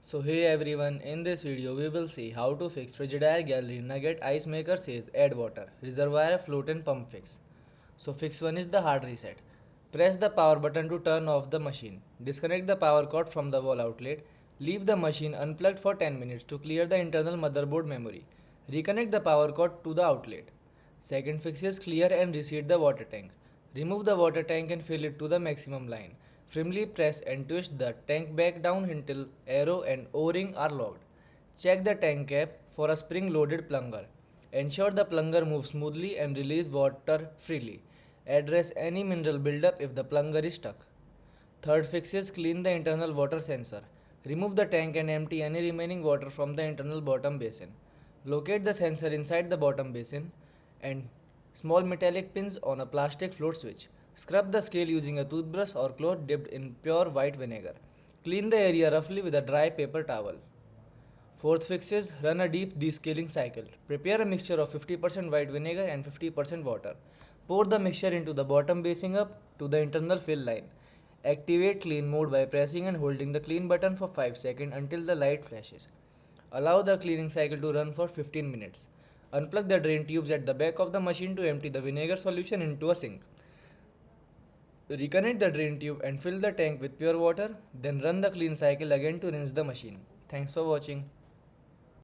So hey everyone, in this video we will see how to fix Frigidaire Gallery Nugget Ice Maker says add water, reservoir float and pump fix. So fix 1 is the hard reset. Press the power button to turn off the machine. Disconnect the power cord from the wall outlet. Leave the machine unplugged for 10 minutes to clear the internal motherboard memory. Reconnect the power cord to the outlet. Second fix is clear and reseat the water tank. Remove the water tank and fill it to the maximum line. Firmly press and twist the tank back down until arrow and O-ring are locked. Check the tank cap for a spring-loaded plunger. Ensure the plunger moves smoothly and release water freely. Address any mineral buildup if the plunger is stuck. Third fix is clean the internal water sensor. Remove the tank and empty any remaining water from the internal bottom basin. Locate the sensor inside the bottom basin and small metallic pins on a plastic float switch. Scrub the scale using a toothbrush or cloth dipped in pure white vinegar. Clean the area roughly with a dry paper towel. Fourth fix is run a deep descaling cycle. Prepare a mixture of 50% white vinegar and 50% water. Pour the mixture into the bottom basin up to the internal fill line. Activate clean mode by pressing and holding the clean button for 5 seconds until the light flashes. Allow the cleaning cycle to run for 15 minutes. Unplug the drain tubes at the back of the machine to empty the vinegar solution into a sink. Reconnect the drain tube and fill the tank with pure water, then run the clean cycle again to rinse the machine. Thanks for watching.